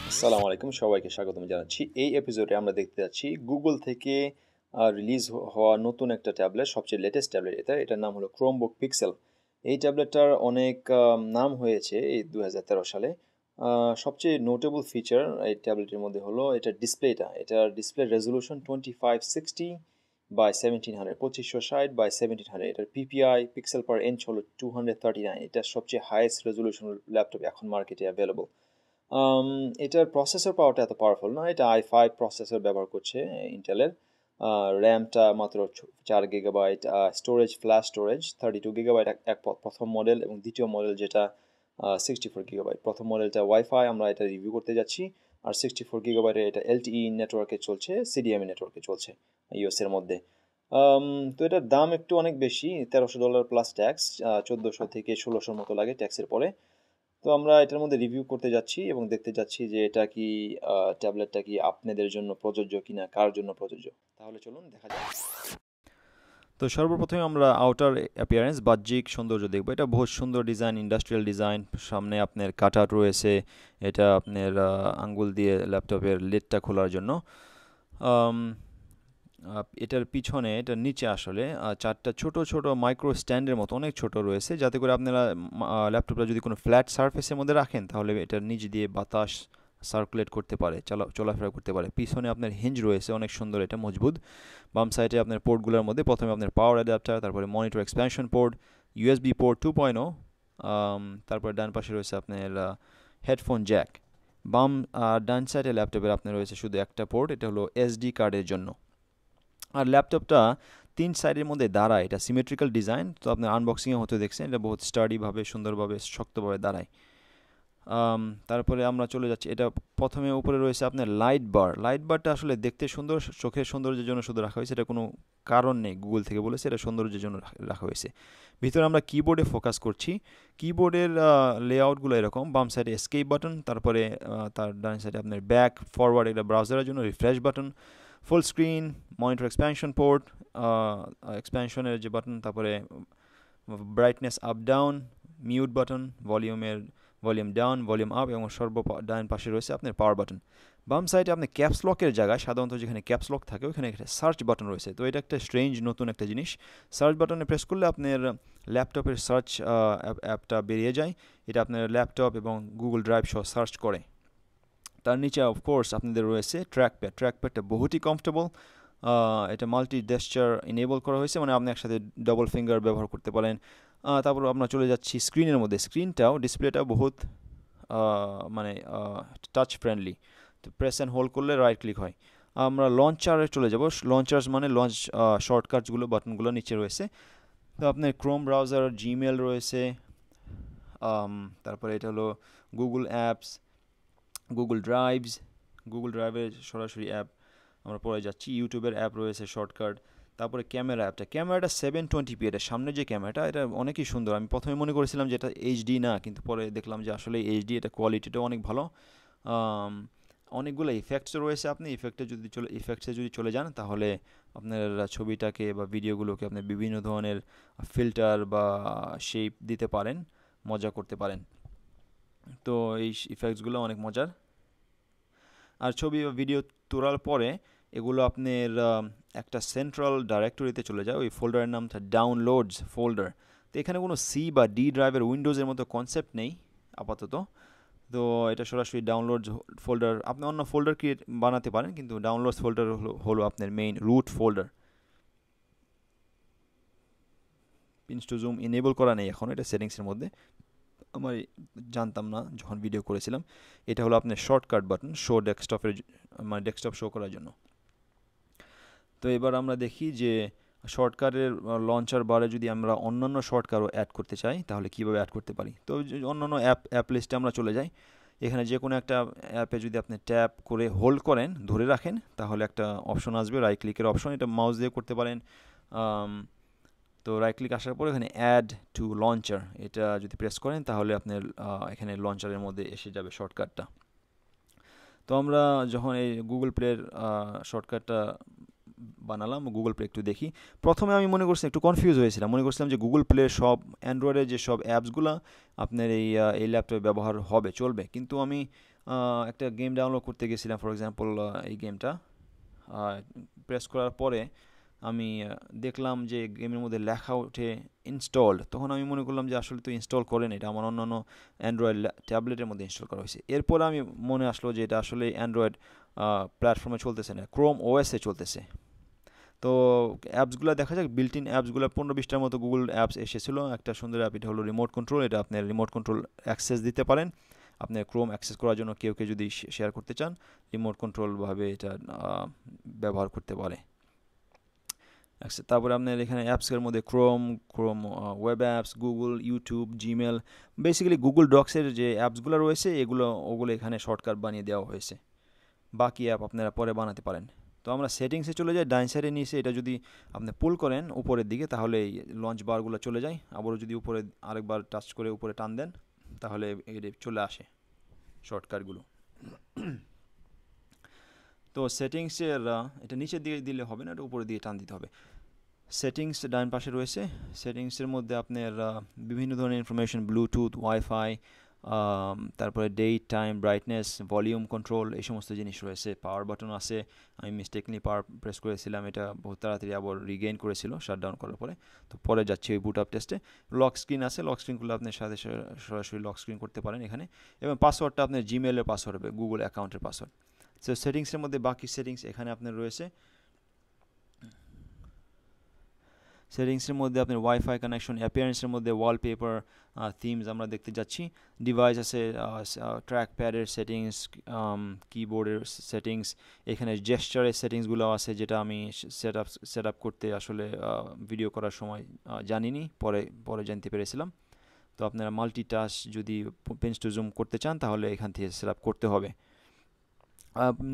আসসালামু আলাইকুম, সবাইকে স্বাগতম জানাচ্ছি। এই এপিসোডে আমরা দেখতে যাচ্ছি গুগল থেকে রিলিজ হওয়া নতুন একটা ট্যাবলেট, সবচেয়ে লেটেস্ট ট্যাবলেট এটা। এটার নাম হলো ক্রোমবুক পিক্সেল। এই ট্যাবলেটটার অনেক নাম হয়েছে এই 2013 সালে। সবচেয়ে নোটেবল ফিচার এই ট্যাবলেটের মধ্যে হলো এটার ডিসপ্লেটা। এটার ডিসপ্লে রেজলিউশন 2560 বাই 1700, 2560 বাই 1700। এটার পিপিআই পিক্সেল পার ইঞ্চ হলো 239। এটা সবচেয়ে হাইয়েস্ট রেজলিউশন ল্যাপটপ এখন মার্কেটে অ্যাভেলেবল। এটার প্রসেসর পাওয়ারটা এত পাওয়ারফুল না। এটা i5 প্রসেসর ব্যবহার করছে ইন্টেলের। র্যামটা মাত্র 4 GB, storage flash storage 32 GB প্রথম মডেল, এবং দ্বিতীয় মডেল যেটা 64 GB। প্রথম মডেলটা ওয়াইফাই, আমরা এটা রিভিউ করতে যাচ্ছি। আর 64 GB এটা LTE নেটওয়ার্কে চলছে, CDMA নেটওয়ার্কে চলছে ইউএসের মধ্যে। তো এটার দাম একটু অনেক বেশি, $1300 প্লাস ট্যাক্স, 1400 থেকে 1600 মতো লাগে ট্যাক্সের পরে। তো আমরা এটার মধ্যে রিভিউ করতে যাচ্ছি এবং দেখতে যাচ্ছি যে এটা কি ট্যাবলেটটা কি আপনাদের জন্য প্রযোজ্য কিনা, কার জন্য প্রযোজ্য। তাহলে চলুন দেখা যাক। তো সর্বপ্রথমে আমরা আউটার অ্যাপিয়ারেন্স, বাহ্যিক সৌন্দর্য দেখব। এটা বহুত সুন্দর ডিজাইন, ইন্ডাস্ট্রিয়াল ডিজাইন। সামনে আপনার কাটআউট রয়েছে, এটা আপনার আঙ্গুল দিয়ে ল্যাপটপের লিডটা খোলার জন্য। এটার পিছনে, এটার নিচে আসলে 4টা ছোট ছোট মাইক্রো স্ট্যান্ডের মতো অনেক ছোট রয়েছে, যাতে করে আপনারা ল্যাপটপটা যদি কোনো ফ্ল্যাট সারফেসের মধ্যে রাখেন তাহলে এটার নিচ দিয়ে বাতাস সার্কুলেট করতে পারে, চলাফেরা করতে পারে। পিছনে আপনার হিঞ্জ রয়েছে, অনেক সুন্দর, এটা মজবুত। বাম সাইডে আপনার পোর্টগুলোর মধ্যে প্রথমে আপনার পাওয়ার অ্যাডাপ্টার, তারপরে monitor expansion port, USB port 2.0, তারপরে ডান পাশে রয়েছে আপনার হেডফোন জ্যাক। বাম ডান সাইডে ল্যাপটপের আপনার রয়েছে শুধু একটা পোর্ট, এটা হলো SD কার্ডের জন্য। আর ল্যাপটপটা 3 সাইডের মধ্যে দাঁড়ায়, এটা সিমেট্রিক্যাল ডিজাইন। তো আপনার আনবক্সিংয়ে হতে দেখছেন, এটা বহুত স্টাডিভাবে, সুন্দরভাবে, শক্তভাবে দাঁড়ায়। তারপরে আমরা চলে যাচ্ছি, এটা প্রথমে উপরে রয়েছে আপনার লাইট বার। লাইট বারটা আসলে দেখতে সুন্দর, চোখের সৌন্দর্যের জন্য শুধু রাখা হয়েছে, এটা কোনো কারণ নেই, গুগল থেকে বলেছে এটা সৌন্দর্যের জন্য রাখা হয়েছে। ভিতরে আমরা কিবোর্ডে ফোকাস করছি। কিবোর্ডের লেআউটগুলো এরকম, বাম সাইডে এসকেপ বাটন, তারপরে তার ডান সাইডে আপনার ব্যাক ফরওয়ার্ড, এটা ব্রাউজারের জন্য refresh button, full screen, monitor expansion port, এক্সপ্যানশনের যে বাটন, তারপরে brightness up down, mute button, volume down, volume up, এবং ডান পাশে রয়েছে আপনার পাওয়ার বাটন। বাম সাইডে আপনার ক্যাপস লকের জায়গায়, সাধারণত যেখানে ক্যাপস লক থাকে ওখানে একটা সার্চ বাটন রয়েছে। তো এটা একটা স্ট্রেঞ্জ নতুন একটা জিনিস। সার্চ বাটনে প্রেস করলে আপনার ল্যাপটপের সার্চ অ্যাপটা বেরিয়ে যায়। এটা আপনার ল্যাপটপ এবং গুগল ড্রাইভ সহ সার্চ করে। তার নিচে অফকোর্স আপনাদের রয়েছে ট্র্যাকপ্যাড। ট্র্যাকপ্যাডটা বহুতই কমফোর্টেবল। এটা মাল্টি জেস্চার ইনেবল করা হয়েছে, মানে আপনি একসাথে ডবল ফিঙ্গার ব্যবহার করতে পারেন। তারপর আমরা চলে যাচ্ছি স্ক্রিনের মধ্যে। স্ক্রিনটাও, ডিসপ্লেটাও বহুত মানে টাচ ফ্রেন্ডলি। তো প্রেস অ্যান্ড হোল্ড করলে রাইট ক্লিক হয়। আমরা লঞ্চারে চলে যাব। লঞ্চার্স মানে লঞ্চ শর্টকাটসগুলো, বাটনগুলো নিচে রয়েছে। তো আপনার ক্রোম ব্রাউজার, জিমেল রয়েছে, তারপরে এটা হলো গুগল অ্যাপস, গুগল ড্রাইভের সরাসরি অ্যাপ আমরা পরে যাচ্ছি। ইউটিউবের অ্যাপ রয়েছে, শর্টকাট। তারপরে ক্যামেরাটা 720p, এটা সামনে যে ক্যামেরাটা, এটা অনেকই সুন্দর। আমি প্রথমে মনে করেছিলাম যে এটা HD না, কিন্তু পরে দেখলাম যে আসলে HD, এটা কোয়ালিটিটাও অনেক ভালো। অনেকগুলো ইফেক্টস রয়েছে। আপনি ইফেক্টসে যদি চলে যান তাহলে আপনার ছবিটাকে বা ভিডিওগুলোকে আপনি বিভিন্ন ধরনের ফিল্টার বা শেপ দিতে পারেন, মজা করতে পারেন। তো এই ইফেক্টসগুলো অনেক মজার। আর ছবি বা ভিডিও তোলার পরে এগুলো আপনার একটা সেন্ট্রাল ডাইরেক্টরিতে চলে যায়। ওই ফোল্ডারের নামটা ডাউনলোডস ফোল্ডার। তো এখানে কোনো C বা D ড্রাইভের, উইন্ডোজের মতো কনসেপ্ট নেই আপাতত। তো এটা সরাসরি ডাউনলোডস ফোল্ডার। আপনি অন্য ফোল্ডার ক্রিয়েট বানাতে পারেন, কিন্তু ডাউনলোডস ফোল্ডার হলো আপনার main root folder. Pinch to zoom enable করা নেই এখন, এটা সেটিংসের মধ্যে। আমার জানতাম না যখন ভিডিও করেছিলাম। এটা হলো আপনার শর্টকাট বাটন, শো ডেস্কটপের, মানে ডেস্কটপ শো করার জন্য। তো এবার আমরা দেখি যে শর্টকাটের লঞ্চার বারে যদি আমরা অন্যান্য শর্টকাটও অ্যাড করতে চাই তাহলে কীভাবে অ্যাড করতে পারি। তো অন্যান্য অ্যাপ লিস্টে আমরা চলে যাই। এখানে যে কোনো একটা অ্যাপে যদি আপনি ট্যাপ করে হোল্ড করেন, ধরে রাখেন, তাহলে একটা অপশন আসবে, রাইট ক্লিকের অপশন। এটা মাউস দিয়ে করতে পারেন। তো রাইট ক্লিক আসার পর এখানে অ্যাড টু লঞ্চার, এটা যদি প্রেস করেন তাহলে আপনার এখানে লঞ্চারের মধ্যে এসে যাবে শর্টকাটটা। তো আমরা যখন এই গুগল প্লের শর্টকাটটা বানালাম, গুগল প্লে একটু দেখি। প্রথমে আমি মনে করছিলাম, একটু কনফিউজ হয়েছিলাম, মনে করছিলাম যে গুগল প্লে সব অ্যান্ড্রয়েডের যে সব অ্যাপসগুলো আপনার এই ল্যাপটপে ব্যবহার হবে, চলবে। কিন্তু আমি একটা গেম ডাউনলোড করতে গেছিলাম ফর এক্সাম্পল এই গেমটা প্রেস করার পরে আমি দেখলাম যে গেমের মধ্যে লেখা ওঠে ইনস্টলড, তখন আমি মনে করলাম যে আসলে তো ইনস্টল করেন, এটা আমার অন্যান্য অ্যান্ড্রয়েড ট্যাবলেটের মধ্যে ইনস্টল করা হয়েছে। এরপর আমি মনে আসলো যে এটা আসলে অ্যান্ড্রয়েড প্ল্যাটফর্মে চলতেছে না, ক্রোম ওএসে চলতেছে। তো অ্যাপসগুলো দেখা যাক, বিল্ট ইন অ্যাপসগুলো 15-20টার মতো গুগল অ্যাপস এসেছিলো। একটা সুন্দর অ্যাপ, এটা হলো রিমোট কন্ট্রোল। এটা আপনার রিমোট কন্ট্রোল অ্যাক্সেস দিতে পারেন, আপনার ক্রোম অ্যাক্সেস করার জন্য কেউ যদি শেয়ার করতে চান, রিমোট কন্ট্রোলভাবে এটা ব্যবহার করতে পারে। তারপরে আপনার এখানে অ্যাপসের মধ্যে Chrome web apps, Google, YouTube, Gmail, basically Google ডক্সের যে অ্যাপসগুলো রয়েছে ওগুলো এখানে শর্টকাট বানিয়ে দেওয়া হয়েছে। বাকি অ্যাপ আপনারা পরে বানাতে পারেন। তো আমরা সেটিংসে চলে যাই, ডাইন সাইডে নিচে এটা যদি আপনি পুল করেন উপরের দিকে, তাহলে এই লঞ্চ বারগুলো চলে যায়। আবারও যদি উপরে আরেকবার টাচ করে উপরে টান দেন, তাহলে এটা চলে আসে শর্টকাটগুলো। তো সেটিংসের এটা নিচের দিকে দিলে হবে না, এটা উপরের দিকে টান দিতে হবে। সেটিংস ডান পাশে রয়েছে। সেটিংসের মধ্যে আপনার বিভিন্ন ধরনের ইনফরমেশন, ব্লুটুথ, ওয়াইফাই, তারপরে date, time, brightness, volume control, এই সমস্ত জিনিস রয়েছে। পাওয়ার বাটন আছে, আমি মিস্টেকলি পাওয়ার প্রেস করেছিলাম, এটা বহুত তাড়াতাড়ি আবার রিগেইন করেছিল শাটডাউন করার পরে। তো পরে যাচ্ছি ওই বুট আপ টেস্টে। লক স্ক্রিন আছে, লক স্ক্রিনগুলো আপনি সাথে সরাসরি লক স্ক্রিন করতে পারেন এখানে। এবং পাসওয়ার্ডটা আপনার জিমেলের পাসওয়ার্ড হবে, গুগল অ্যাকাউন্টের পাসওয়ার্ড। সো সেটিংসের মধ্যে বাকি সেটিংস এখানে আপনার রয়েছে। সেটিংসের মধ্যে আপনার ওয়াইফাই কানেকশন, অ্যাপিয়ারেন্সের মধ্যে ওয়ালপেপার, থিমস আমরা দেখতে যাচ্ছি। ডিভাইস আছে, ট্র্যাক প্যাডের সেটিংস, কিবোর্ডের সেটিংস, এখানে জেস্চারের সেটিংসগুলো আছে, যেটা আমি সেট আপ করতে আসলে ভিডিও করার সময় জানিনি, পরে জানতে পেরেছিলাম। তো আপনারা মাল্টিটাস্ক যদি পেন্স টু জুম করতে চান, তাহলে এখান থেকে সেট আপ করতে হবে।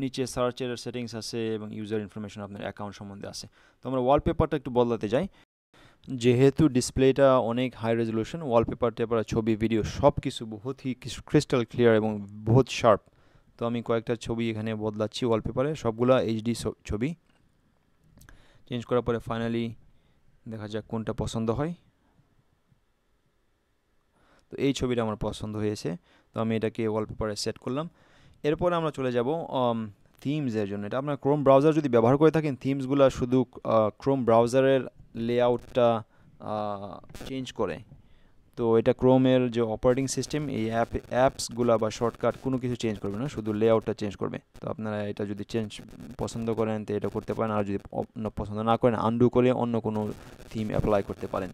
নিচে সার্চের সেটিংস আছে এবং ইউজার ইনফরমেশন আপনার অ্যাকাউন্ট সম্বন্ধে আছে। তো আমরা ওয়ালপেপারটা একটু বদলাতে যাই। যেহেতু ডিসপ্লেটা অনেক হাই রেজলিউশন, ওয়ালপেপার টেপার ছবি ভিডিও সব কিছু বহুত হি ক্রিস্টাল ক্লিয়ার এবং বহুত শার্প। তো আমি কয়েকটা ছবি এখানে বদলাচ্ছি ওয়ালপেপারে, সবগুলো এইচডি ছবি। চেঞ্জ করার পরে ফাইনালি দেখা যাক কোনটা পছন্দ হয়। তো এই ছবিটা আমার পছন্দ হয়েছে, তো আমি এটাকে ওয়ালপেপারে সেট করলাম। এরপরে আমরা চলে যাব থিমসের জন্য। এটা আপনার ক্রোম ব্রাউজার যদি ব্যবহার করে থাকেন, থিমসগুলো শুধু ক্রোম ব্রাউজারের লেআউটটা চেঞ্জ করে। তো এটা ক্রোমের যে অপারেটিং সিস্টেম, এই অ্যাপসগুলো বা শর্টকাট কোনো কিছু চেঞ্জ করবে না, শুধু লেআউটটা চেঞ্জ করবে। তো আপনারা এটা যদি পছন্দ করেন তো এটা করতে পারেন, আর যদি পছন্দ না করেন আনডু করে অন্য কোনো থিম অ্যাপ্লাই করতে পারেন।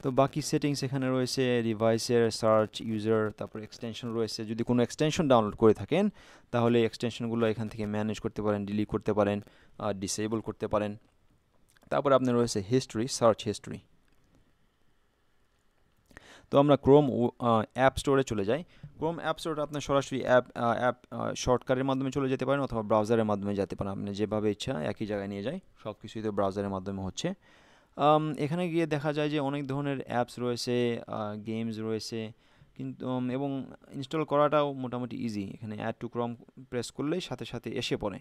তো বাকি সেটিংস এখানে রয়েছে, ডিভাইসের সার্চ, ইউজার, তারপর এক্সটেনশন রয়েছে। যদি কোনো এক্সটেনশন ডাউনলোড করে থাকেন, তাহলে এক্সটেনশনগুলো এখান থেকে ম্যানেজ করতে পারেন, ডিলিট করতে পারেন, ডিসেবল করতে পারেন। তারপর আপনার রয়েছে হিস্ট্রি, সার্চ হিস্ট্রি। তো আমরা ক্রোম অ্যাপ স্টোরে চলে যাই। ক্রোম অ্যাপ স্টোরটা আপনার সরাসরি অ্যাপ শর্টকাটের মাধ্যমে চলে যেতে পারেন, অথবা ব্রাউজারের মাধ্যমে যেতে পারেন, আপনি যেভাবে ইচ্ছা একই জায়গায় নিয়ে যায়। সব কিছুই তো ব্রাউজারের মাধ্যমে হচ্ছে। এখানে গিয়ে দেখা যায় যে অনেক ধরনের অ্যাপস রয়েছে, গেমস রয়েছে, কিন্তু এবং ইনস্টল করাটাও মোটামুটি ইজি। এখানে অ্যাড টু ক্রোম প্রেস করলেই সাথে সাথে এসে পড়ে।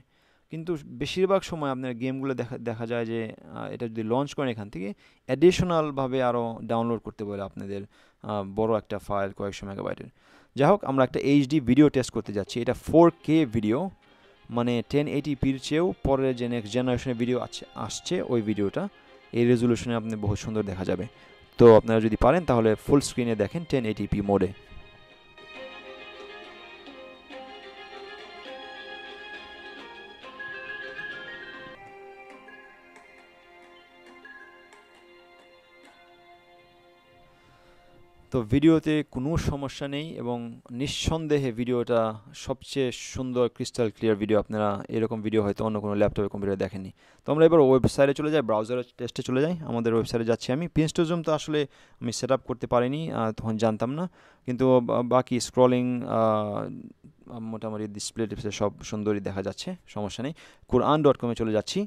কিন্তু বেশিরভাগ সময় আপনার গেমগুলো দেখা যায় যে এটা যদি লঞ্চ করেন এখান থেকে, অ্যাডিশনালভাবে আরও ডাউনলোড করতে বলে আপনাদের, বড় একটা ফাইল কয়েকশো মেগাবাইটের। যাই হোক, আমরা একটা এইচডি ভিডিও টেস্ট করতে যাচ্ছি। এটা 4K ভিডিও, মানে 1080pর চেয়েও পরের যে নেক্সট জেনারেশনের ভিডিও আসছে ওই ভিডিওটা এই রেজলিউশনে আপনি বহুত সুন্দর দেখা যাবে। তো আপনারা যদি পারেন তাহলে ফুল স্ক্রিনে দেখেন 1080p মোডে। তো ভিডিওতে কোনো সমস্যা নেই এবং নিঃসন্দেহে ভিডিওটা সবচেয়ে সুন্দর ক্রিস্টাল ক্লিয়ার ভিডিও। আপনারা এরকম ভিডিও হয়তো অন্য কোনো ল্যাপটপে কম্পিউটারে দেখেননি। তো আমরা এবার ওয়েবসাইটে চলে যাই, ব্রাউজারের টেস্টে চলে যাই। আমাদের ওয়েবসাইটে যাচ্ছি আমি। পেন্স টু জুম তো আসলে আমি সেট আপ করতে পারিনি, তখন জানতাম না। কিন্তু বাকি স্ক্রলিং, মোটামুটি ডিসপ্লে টিসপ্লে সব সুন্দরই দেখা যাচ্ছে, সমস্যা নেই। Quran.com-এ চলে যাচ্ছি।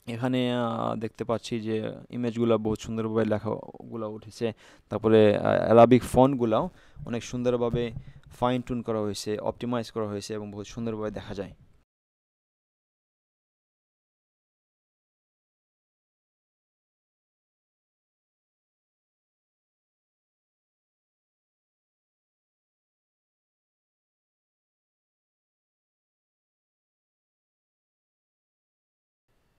এখানে দেখতে পাচ্ছি যে ইমেজগুলো বহুত সুন্দরভাবে লেখাগুলো উঠেছে। তারপরে অ্যারাবিক ফন্টগুলোও অনেক সুন্দরভাবে ফাইন টুন করা হয়েছে, অপটিমাইজ করা হয়েছে এবং বহুত সুন্দরভাবে দেখা যায়।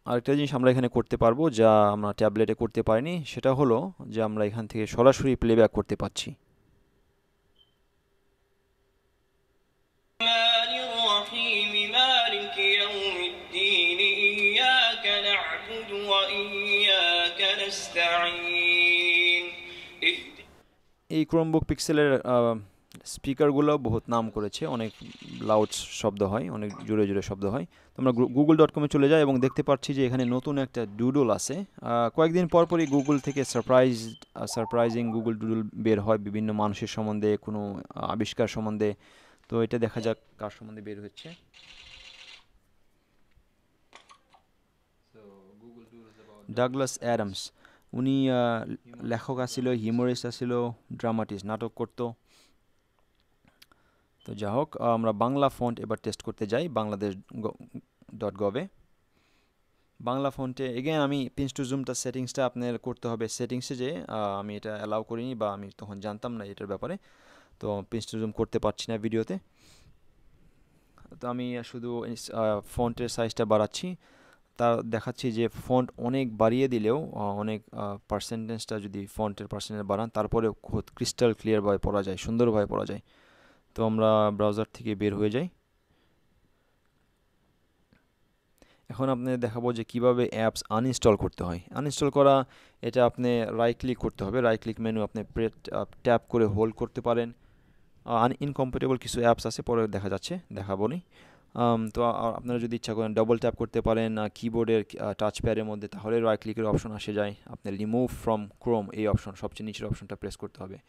আরেকটা জিনিস আমরা এখানে করতে পারবো যা আমরা ট্যাবলেটে করতে পারিনি, সেটা হলো যে আমরা এখান থেকে সরাসরি প্লেব্যাক করতে পারছি। الرحمن الرحيم مالك يوم الدين إياك نعبد وإياك نستعين এই ক্রোমবুক পিক্সেলের স্পিকারগুলো বহুত নাম করেছে, অনেক লাউড শব্দ হয়, অনেক জোরে জোরে শব্দ হয়। তো আমরা google.com-এ চলে যাই এবং দেখতে পাচ্ছি যে এখানে নতুন একটা ডুডল আছে। কয়েকদিন পর পরই গুগল থেকে সারপ্রাইজিং গুগল ডুডল বের হয় বিভিন্ন মানুষের সম্বন্ধে, কোনো আবিষ্কার সম্বন্ধে। তো এটা দেখা যাক কার সম্বন্ধে বের হচ্ছে। ডাগলাস অ্যাডামস, উনি লেখক আছিল, হিউমারিস্ট আছিল, ড্রামাটিস্ট, নাটক করতো। তো যা হোক, আমরা বাংলা ফন্ট এবার টেস্ট করতে যাই bangladesh.gov-এ। বাংলা ফন্টে এগেন আমি পিঞ্চ টু জুমটা সেটিংসটা আপনার করতে হবে সেটিংসে, যে আমি এটা অ্যালাউ করিনি বা আমি তখন জানতাম না এটার ব্যাপারে। তো পিঞ্চ টু জুম করতে পারছি না ভিডিওতে। তো আমি শুধু ফন্টের সাইজটা বাড়াচ্ছি। তা দেখাচ্ছি যে ফন্ট অনেক বাড়িয়ে দিলেও, অনেক পার্সেন্টেজটা যদি ফন্টের পার্সেন্টেজ বাড়ান, তারপরে খুব ক্রিস্টাল ক্লিয়ারভাবে পড়া যায়, সুন্দরভাবে পড়া যায়। তো আমরা ব্রাউজার থেকে বের হয়ে যাই। এখন আপনাদের দেখাবো যে কিভাবে অ্যাপস আনইনস্টল করতে হয়। আনইনস্টল করা, এটা আপনি রাইট ক্লিক করতে হবে, রাইট ক্লিক মেনু আপনি ট্যাপ করে হোল্ড করতে পারেন। ইনকম্প্যাটেবল কিছু অ্যাপস আছে, পরে দেখা যাচ্ছে, দেখাবো নি। তো আপনারা যদি ইচ্ছা করেন ডবল ট্যাপ করতে পারেন কিবোর্ডের টাচ প্যাডের মধ্যে, তাহলে রাইট ক্লিকের অপশন আসে যায়। আপনি রিমুভ ফ্রম ক্রোম এই অপশন, সবচেয়ে নিচের অপশনটা প্রেস করতে হবে।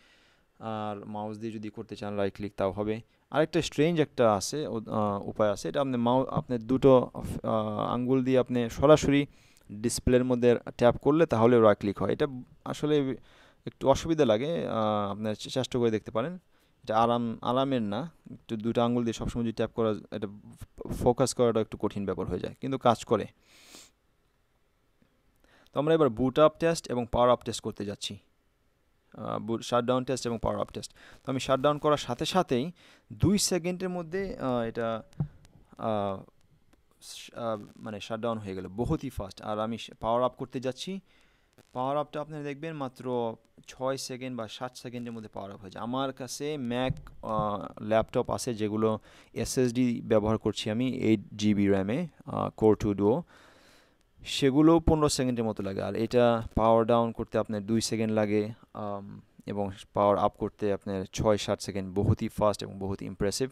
আর মাউস দিয়ে যদি করতে চান রাইট ক্লিক, তাও হবে। আরেকটা স্ট্রেঞ্জ একটা আছে, উপায় আছে, এটা আপনি আপনার দুটো আঙ্গুল দিয়ে আপনি সরাসরি ডিসপ্লের মধ্যে ট্যাপ করলে তাহলে রাইট ক্লিক হয়। এটা আসলে একটু অসুবিধা লাগে, আপনার চেষ্টা করে দেখতে পারেন। এটা আরামের না, একটু দুটো আঙ্গুল দিয়ে সবসময় যদি ট্যাপ করা, এটা ফোকাস করাটা একটু কঠিন ব্যাপার হয়ে যায়, কিন্তু কাজ করে। তো আমরা এবার বুট আপ টেস্ট এবং পাওয়ার আপ টেস্ট করতে যাচ্ছি। শাটডাউন টেস্ট এবং পাওয়ার আপ টেস্ট। তো আমি শাটডাউন করার সাথে সাথেই 2 সেকেন্ডের মধ্যে এটা মানে শাটডাউন হয়ে গেল, বহুতই ফাস্ট। আর আমি পাওয়ার আপ করতে যাচ্ছি, পাওয়ার আপটা আপনারা দেখবেন মাত্র 6 সেকেন্ড বা 7 সেকেন্ডের মধ্যে পাওয়ার আপ হয়ে যায়। আমার কাছে ম্যাক ল্যাপটপ আছে যেগুলো এসএসডি ব্যবহার করছি আমি, 8 GB র্যামে, কোর 2 ডুও, সেগুলো 15 সেকেন্ডের মতো লাগে। আর এটা পাওয়ার ডাউন করতে আপনার 2 সেকেন্ড লাগে, এবং পাওয়ার আপ করতে আপনার 6-7 সেকেন্ড, বহুতই ফাস্ট এবং বহুত ইমপ্রেসিভ।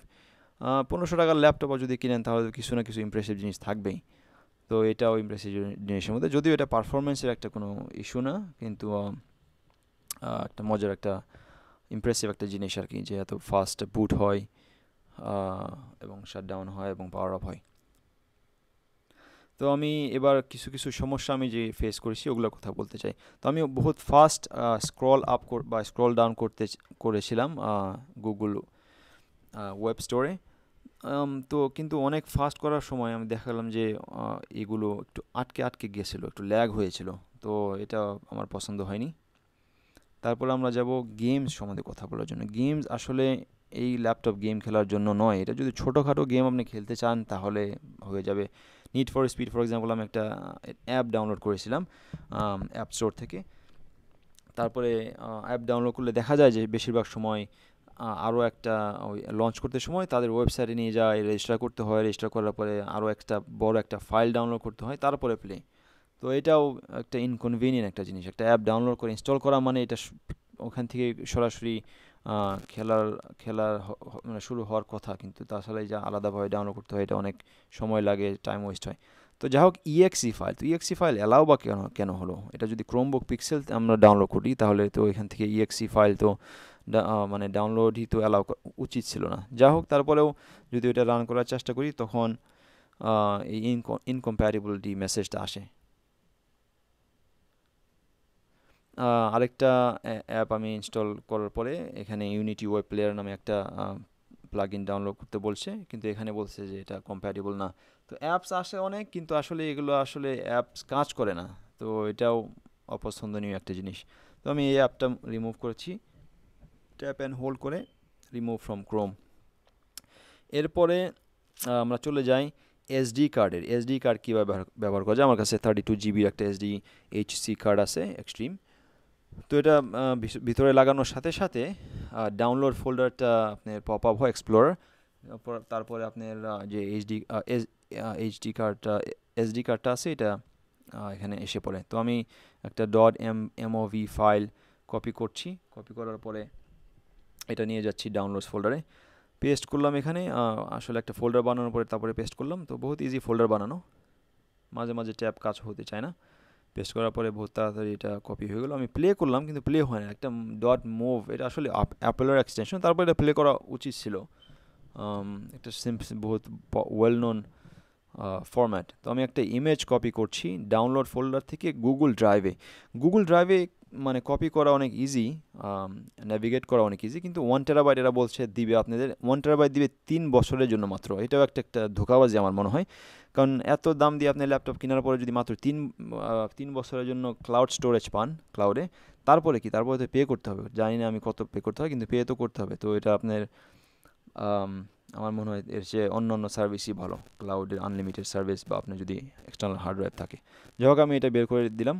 1500 টাকার ল্যাপটপ যদি কিনেন তাহলে কিছু না কিছু ইমপ্রেসিভ জিনিস থাকবেই। তো এটাও ইমপ্রেসিভ জিনিসের মধ্যে, যদিও এটা পারফরমেন্সের একটা কোনো ইস্যু না, কিন্তু একটা মজার একটা ইমপ্রেসিভ একটা জিনিস আর কি, যে এত ফাস্ট বুট হয় এবং শাটডাউন হয় এবং পাওয়ার অফ হয়। তো আমি এবার কিছু কিছু সমস্যা আমি যে ফেস করেছি ওগুলোর কথা বলতে চাই। তো আমি বহুত ফাস্ট স্ক্রল আপ বা স্ক্রল ডাউন করেছিলাম গুগল ওয়েব স্টোরে। তো কিন্তু অনেক ফাস্ট করার সময় আমি দেখালাম যে এগুলো একটু আটকে আটকে গিয়েছিলো, একটু ল্যাগ হয়েছিল। তো এটা আমার পছন্দ হয়নি। তারপর আমরা যাব গেমস সম্বন্ধে কথা বলার জন্য। গেমস আসলে এই ল্যাপটপ গেম খেলার জন্য নয়, এটা যদি ছোটোখাটো গেম আপনি খেলতে চান তাহলে হয়ে যাবে। Need for speed for example, আমি একটা অ্যাপ ডাউনলোড করেছিলাম অ্যাপ স্টোর থেকে। তারপরে অ্যাপ ডাউনলোড করলে দেখা যায় যে বেশিরভাগ সময় আরও একটা ওই লঞ্চ করতে সময় তাদের ওয়েবসাইটে নিয়ে যায়, রেজিস্টার করতে হয়, রেজিস্টার করার পরে আরও একটা বড় একটা ফাইল ডাউনলোড করতে হয়, তারপরে প্লে। তো এটাও একটা ইনকনভিনিয়েন্ট একটা জিনিস। একটা অ্যাপ ডাউনলোড করে ইনস্টল করা মানে এটা ওখান থেকে সরাসরি খেলার মানে শুরু হওয়ার কথা, কিন্তু তাছাড়া যা আলাদাভাবে ডাউনলোড করতে হয়, এটা অনেক সময় লাগে, টাইম ওয়েস্ট হয়। তো যাই হোক, ইএক্সি ফাইল, তো ইএক্সি ফাইল অ্যালাউ বা কেন হলো? এটা যদি ক্রোমবুক পিক্সেল আমরা ডাউনলোড করি তাহলে তো এখান থেকে ইএক্সি ফাইল তো মানে ডাউনলোডই তো অ্যালাউ উচিত ছিল না। যা হোক, তারপরেও যদি এটা রান করার চেষ্টা করি তখন এই ইনকম্প্যাটিবিলিটি মেসেজটা আসে। আরেকটা অ্যাপ আমি ইনস্টল করার পরে এখানে ইউনিটি ওয়েব প্লেয়ার নামে একটা প্লাগইন ডাউনলোড করতে বলছে, কিন্তু এখানে বলছে যে এটা কম্প্যাটিবল না। তো অ্যাপস আসে অনেক, কিন্তু আসলে এগুলো আসলে অ্যাপস কাজ করে না। তো এটাও অপছন্দনীয় একটা জিনিস। তো আমি এই অ্যাপটা রিমুভ করেছি, ট্যাপ অ্যান্ড হোল্ড করে রিমুভ ফ্রম ক্রোম। এরপরে আমরা চলে যাই এসডি কার্ড কীভাবে ব্যবহার করা যায়। আমার কাছে 32 GB একটা এইচসি কার্ড আছে এক্সট্রিম। তো এটা ভিতরে লাগানোর সাথে সাথে ডাউনলোড ফোল্ডারটা আপনার পপ আপ হয় এক্সপ্লোরার। তারপরে আপনার যে এসডি কার্ডটা আছে এটা এখানে এসে পড়ে। তো আমি একটা .mov ফাইল কপি করছি, কপি করার পরে এটা নিয়ে যাচ্ছি ডাউনলোডস ফোল্ডারে, পেস্ট করলাম এখানে। আসলে একটা ফোল্ডার বানানোর পরে তারপরে পেস্ট করলাম, তো বহুত ইজি ফোল্ডার বানানো, মাঝে মাঝে ট্যাব কাজ হতে চায় না। পেস্ট করার পরে বহুত তাড়াতাড়ি এটা কপি হয়ে গেলো। আমি প্লে করলাম কিন্তু প্লে হয় না, একটা .mov, এটা আসলে অ্যাপেলের এক্সটেনশন, তারপরে এটা প্লে করা উচিত ছিল। একটা বহুত ওয়েল নোন ফরম্যাট। তো আমি একটা ইমেজ কপি করছি ডাউনলোড ফোল্ডার থেকে গুগল ড্রাইভে মানে কপি করা অনেক ইজি, নেভিগেট করা অনেক ইজি, কিন্তু 1 TB এরা বলছে দিবে আপনাদের, 1 TB দিবে 3 বছরের জন্য মাত্র। এটাও একটা ধোঁকাবাজি আমার মনে হয়, কারণ এত দাম দিয়ে আপনি ল্যাপটপ কেনার পরে যদি মাত্র 3 বছরের জন্য ক্লাউড স্টোরেজ পান ক্লাউডে, তারপরে তো পে করতে হবে। জানি না আমি কত পে করতে হয়, কিন্তু পে তো করতে হবে। তো এটা আপনার আমার মনে হয় এর চেয়ে অন্য অন্য সার্ভিসই ভালো, ক্লাউডের আনলিমিটেড সার্ভিস বা আপনার যদি এক্সটার্নাল হার্ডওয়্যার থাকে। যাই হোক, আমি এটা বের করে দিলাম।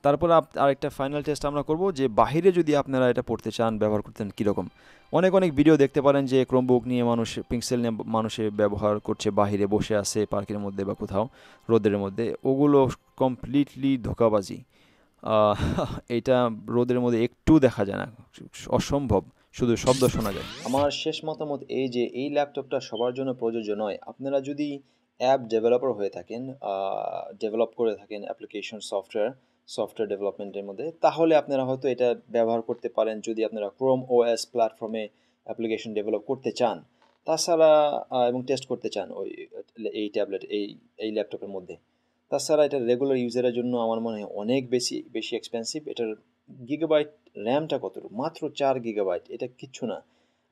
তারপর আরেকটা ফাইনাল টেস্ট আমরা করব যে বাহিরে যদি আপনারা এটা পড়তে চান, ব্যবহার করতেন কীরকম। অনেক ভিডিও দেখতে পারেন যে ক্রোমবুক নিয়ে পিক্সেল নিয়ে মানুষে ব্যবহার করছে, বাহিরে বসে আছে পার্কের মধ্যে বা কোথাও রোদের মধ্যে। ওগুলো কমপ্লিটলি ধোঁকাবাজি। এটা রোদের মধ্যে একটু দেখা যায় না, অসম্ভব, শুধু শব্দ শোনা যায়। আমার শেষ মতামত এই যে এই ল্যাপটপটা সবার জন্য প্রযোজ্য নয়। আপনারা যদি অ্যাপ ডেভেলপার হয়ে থাকেন, ডেভেলপ করে থাকেন অ্যাপ্লিকেশন সফটওয়্যার ডেভেলপমেন্টের মধ্যে, তাহলে আপনারা হয়তো এটা ব্যবহার করতে পারেন যদি আপনারা ক্রোম ওএস প্ল্যাটফর্মে অ্যাপ্লিকেশন ডেভেলপ করতে চান। তাছাড়া এবং টেস্ট করতে চান এই ট্যাবলেট এই ল্যাপটপের মধ্যে। তাছাড়া এটা রেগুলার ইউজারের জন্য আমার মনে হয় অনেক বেশি এক্সপেন্সিভ। এটার গিগাবাইট র্যামটা কত, মাত্র 4 GB, এটা কিচ্ছু না।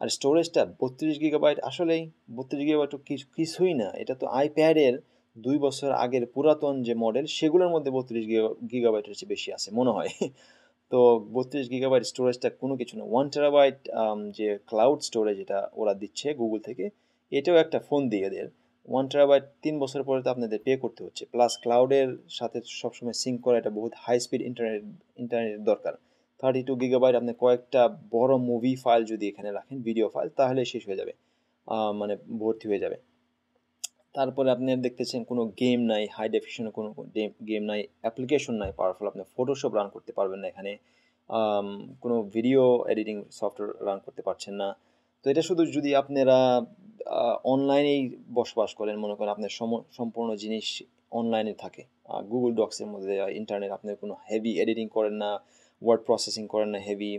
আর স্টোরেজটা 32 GB, আসলেই 32 GB তো কিছুই না। এটা তো আইপ্যাডের 2 বছর আগের পুরাতন যে মডেল সেগুলোর মধ্যে 32 GB চেয়ে বেশি আছে মনে হয়। তো 32 GB স্টোরেজটা কোনো কিছু না। 1 TB যে ক্লাউড স্টোরেজ এটা ওরা দিচ্ছে গুগল থেকে, এটাও একটা ফোন দিয়ে এদের। 1 TB 3 বছর পরে তো আপনাদের পে করতে হচ্ছে, প্লাস ক্লাউডের সাথে সবসময় সিঙ্ক করা, এটা বহুত হাই স্পিড ইন্টারনেটের দরকার। 32 GB আপনি কয়েকটা বড় মুভি ফাইল যদি এখানে রাখেন, ভিডিও ফাইল, তাহলে শেষ হয়ে যাবে, মানে ভর্তি হয়ে যাবে। তারপরে আপনি দেখতেছেন কোনো গেম নাই, হাই ডেফিনিশনে কোনো গেম নাই, অ্যাপ্লিকেশন নাই পাওয়ারফুল, আপনি ফটোশপ রান করতে পারবেন না এখানে, কোনো ভিডিও এডিটিং সফটওয়্যার রান করতে পারছেন না। তো এটা শুধু যদি আপনারা অনলাইনেই বসবাস করেন, মনে করেন আপনার সম্পূর্ণ জিনিস অনলাইনে থাকে, গুগল ডক্সের মধ্যে, ইন্টারনেট, আপনার কোনো হেভি এডিটিং করেন না, ওয়ার্ড প্রসেসিং করেন না হেভি,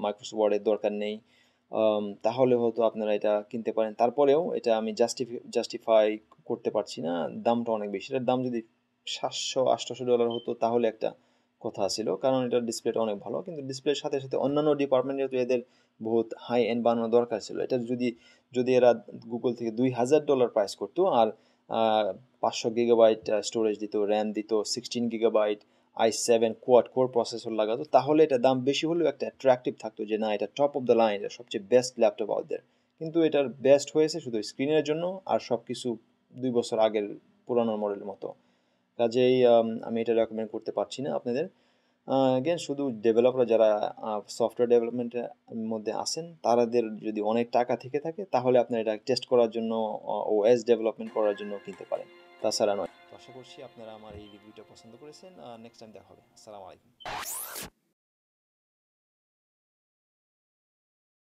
মাইক্রোসফট ওয়ার্ডের দরকার নেই, তাহলে হয়তো আপনারা এটা কিনতে পারেন। তারপরেও এটা আমি জাস্টিফাই করতে পারছি না, দামটা অনেক বেশি। এটার দাম যদি $700-800 হতো তাহলে একটা কথা ছিল, কারণ এটার ডিসপ্লেটা অনেক ভালো, কিন্তু ডিসপ্লের সাথে সাথে অন্যান্য ডিপার্টমেন্টে তো এদের বহুত হাই এন্ড বানানো দরকার ছিল। এটা যদি এরা গুগল থেকে $2000 প্রাইস করতো, আর 500 GB স্টোরেজ দিত, র্যাম দিত, 16 GB i7 quad core processor লাগাতো, তাহলে এটা দাম বেশি হলেও একটা অ্যাট্রাকটিভ থাকতো যে না, এটা টপ অফ দ্য লাইন, এটা সবচেয়ে বেস্ট ল্যাপটপ আউট দেয়ার। কিন্তু এটার বেস্ট হয়েছে শুধু স্ক্রিনের জন্য, আর সব কিছু 2 বছর আগের পুরানো মডেলের মতো। কাজেই আমি এটা রেকমেন্ড করতে পারছি না আপনাদের। অ্যাগেন, শুধু ডেভেলপার যারা সফটওয়্যার ডেভেলপমেন্টের মধ্যে আছেন, তাদের যদি অনেক টাকা থেকে থাকে, তাহলে আপনারা এটা টেস্ট করার জন্য, ওএস ডেভেলপমেন্ট করার জন্য কিনতে পারেন, তাছাড়া নয়। আশা করছি আপনারা আমার এই রিভিউটা পছন্দ করেছেন। নেক্সট টাইম দেখা হবে। আসসালামু আলাইকুম।